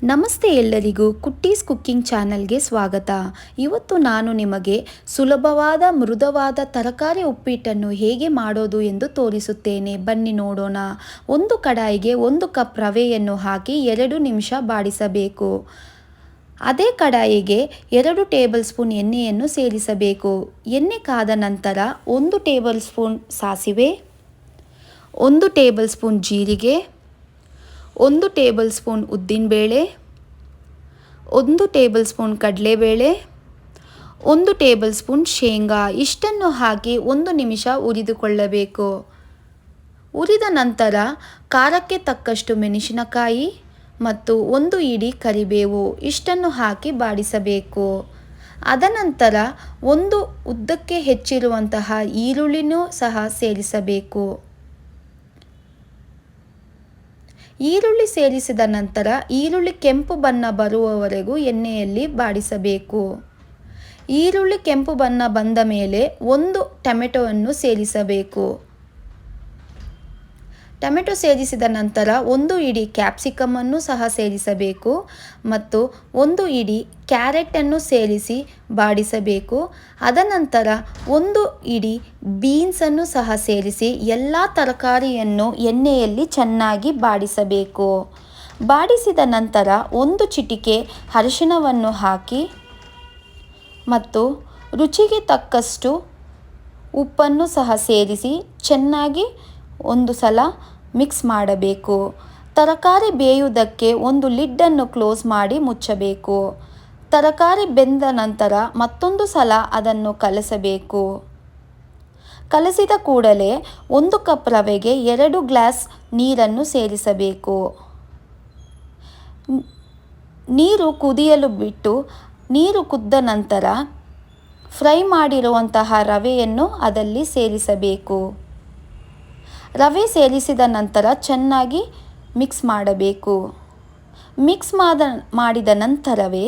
ನಮಸ್ತೆ ಎಲ್ಲರಿಗೂ ಕುಟ್ಟೀಸ್ ಕುಕ್ಕಿಂಗ್ ಚಾನಲ್ಗೆ ಸ್ವಾಗತ. ಇವತ್ತು ನಾನು ನಿಮಗೆ ಸುಲಭವಾದ ಮೃದುವಾದ ತರಕಾರಿ ಉಪ್ಪಿಟ್ಟನ್ನು ಹೇಗೆ ಮಾಡೋದು ಎಂದು ತೋರಿಸುತ್ತೇನೆ. ಬನ್ನಿ ನೋಡೋಣ. ಒಂದು ಕಡಾಯಿಗೆ 1 ಕಪ್ ರವೆಯನ್ನು ಹಾಕಿ 2 ನಿಮಿಷ ಬಾಡಿಸಬೇಕು. ಅದೇ ಕಡಾಯಿಗೆ 2 ಟೇಬಲ್ ಸ್ಪೂನ್ ಎಣ್ಣೆಯನ್ನು ಸೇರಿಸಬೇಕು. ಎಣ್ಣೆ ಕಾದ ನಂತರ 1 ಟೇಬಲ್ ಸ್ಪೂನ್ ಸಾಸಿವೆ, 1 ಟೇಬಲ್ ಸ್ಪೂನ್ ಜೀರಿಗೆ, 1 ಟೇಬಲ್ ಸ್ಪೂನ್ ಉದ್ದಿನಬೇಳೆ, 1 ಟೇಬಲ್ ಸ್ಪೂನ್ ಕಡಲೆಬೇಳೆ, 1 ಟೇಬಲ್ ಸ್ಪೂನ್ ಶೇಂಗಾ ಇಷ್ಟನ್ನು ಹಾಕಿ 1 ನಿಮಿಷ ಹುರಿದುಕೊಳ್ಳಬೇಕು. ಹುರಿದ ನಂತರ ಖಾರಕ್ಕೆ ತಕ್ಕಷ್ಟು ಮೆಣಸಿನಕಾಯಿ ಮತ್ತು 1 ಹಿಡಿ ಕರಿಬೇವು ಇಷ್ಟನ್ನು ಹಾಕಿ ಬಾಡಿಸಬೇಕು. ಅದನಂತರ 1 ಉದ್ದಕ್ಕೆ ಹೆಚ್ಚಿರುವಂತಹ ಈರುಳ್ಳಿನೂ ಸಹ ಸೇರಿಸಬೇಕು. ಈರುಳ್ಳಿ ಸೇರಿಸಿದ ನಂತರ ಈರುಳ್ಳಿ ಕೆಂಪು ಬಣ್ಣ ಬರುವವರೆಗೂ ಎಣ್ಣೆಯಲ್ಲಿ ಬಾಡಿಸಬೇಕು. ಈರುಳ್ಳಿ ಕೆಂಪು ಬಣ್ಣ ಬಂದ ಮೇಲೆ 1 ಟೊಮೆಟೊವನ್ನು ಸೇರಿಸಬೇಕು. ಟೊಮೆಟೊ ಸೇರಿಸಿದ ನಂತರ 1 ಹಿಡಿ ಕ್ಯಾಪ್ಸಿಕಮನ್ನು ಸಹ ಸೇರಿಸಬೇಕು ಮತ್ತು 1 ಹಿಡಿ ಕ್ಯಾರೆಟನ್ನು ಸೇರಿಸಿ ಬಾಡಿಸಬೇಕು. ಅದನಂತರ 1 ಹಿಡಿ ಬೀನ್ಸನ್ನು ಸಹ ಸೇರಿಸಿ ಎಲ್ಲ ತರಕಾರಿಯನ್ನು ಎಣ್ಣೆಯಲ್ಲಿ ಚೆನ್ನಾಗಿ ಬಾಡಿಸಬೇಕು. ಬಾಡಿಸಿದ ನಂತರ 1 ಚಿಟಿಕೆ ಅರಿಶಿಣವನ್ನು ಹಾಕಿ ಮತ್ತು ರುಚಿಗೆ ತಕ್ಕಷ್ಟು ಉಪ್ಪನ್ನು ಸಹ ಸೇರಿಸಿ ಚೆನ್ನಾಗಿ ಒಂದು ಸಲ ಮಿಕ್ಸ್ ಮಾಡಬೇಕು. ತರಕಾರಿ ಬೇಯುವುದಕ್ಕೆ ಒಂದು ಲಿಡ್ಡನ್ನು ಕ್ಲೋಸ್ ಮಾಡಿ ಮುಚ್ಚಬೇಕು. ತರಕಾರಿ ಬೆಂದ ನಂತರ ಮತ್ತೊಂದು ಸಲ ಅದನ್ನು ಕಲಸಬೇಕು. ಕಲಸಿದ ಕೂಡಲೇ 1 ಕಪ್ ರವೆಗೆ 2 ಗ್ಲಾಸ್ ನೀರನ್ನು ಸೇರಿಸಬೇಕು. ನೀರು ಕುದಿಯಲು ಬಿಟ್ಟು ನೀರು ಕುದ್ದ ನಂತರ ಫ್ರೈ ಮಾಡಿರುವಂತಹ ರವೆಯನ್ನು ಅದರಲ್ಲಿ ಸೇರಿಸಬೇಕು. ರವೆ ಸೇರಿಸಿದ ನಂತರ ಚೆನ್ನಾಗಿ ಮಿಕ್ಸ್ ಮಾಡಬೇಕು. ಮಿಕ್ಸ್ ಮಾಡಿದ ನಂತರವೇ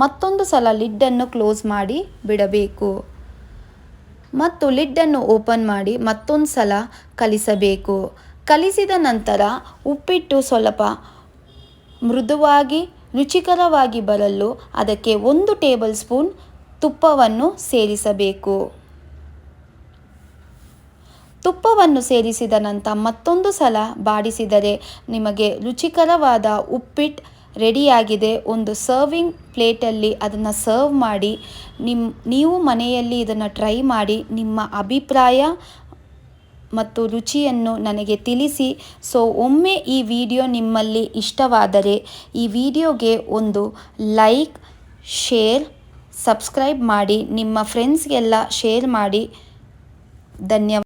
ಮತ್ತೊಂದು ಸಲ ಲಿಡ್ಡನ್ನು ಕ್ಲೋಸ್ ಮಾಡಿ ಬಿಡಬೇಕು ಮತ್ತು ಲಿಡ್ಡನ್ನು ಓಪನ್ ಮಾಡಿ ಮತ್ತೊಂದು ಸಲ ಕಲಿಸಬೇಕು. ಕಲಿಸಿದ ನಂತರ ಉಪ್ಪಿಟ್ಟು ಸ್ವಲ್ಪ ಮೃದುವಾಗಿ ರುಚಿಕರವಾಗಿ ಬರಲು ಅದಕ್ಕೆ 1 ಟೇಬಲ್ ಸ್ಪೂನ್ ತುಪ್ಪವನ್ನು ಸೇರಿಸಬೇಕು. ತುಪ್ಪವನ್ನು ಸೇರಿಸಿದ ನಂತರ ಮತ್ತೊಂದು ಸಲ ಬಾಡಿಸಿದರೆ ನಿಮಗೆ ರುಚಿಕರವಾದ ಉಪ್ಪಿಟ್ಟು ರೆಡಿಯಾಗಿದೆ. ಒಂದು ಸರ್ವಿಂಗ್ ಪ್ಲೇಟಲ್ಲಿ ಅದನ್ನು ಸರ್ವ್ ಮಾಡಿ ನೀವು ಮನೆಯಲ್ಲಿ ಇದನ್ನು ಟ್ರೈ ಮಾಡಿ ನಿಮ್ಮ ಅಭಿಪ್ರಾಯ ಮತ್ತು ರುಚಿಯನ್ನು ನನಗೆ ತಿಳಿಸಿ. ಒಮ್ಮೆ ಈ ವಿಡಿಯೋ ನಿಮ್ಮಲ್ಲಿ ಇಷ್ಟವಾದರೆ ಈ ವಿಡಿಯೋಗೆ ಒಂದು ಲೈಕ್, ಶೇರ್, ಸಬ್ಸ್ಕ್ರೈಬ್ ಮಾಡಿ ನಿಮ್ಮ ಫ್ರೆಂಡ್ಸ್ಗೆಲ್ಲ ಶೇರ್ ಮಾಡಿ. ಧನ್ಯವಾದ.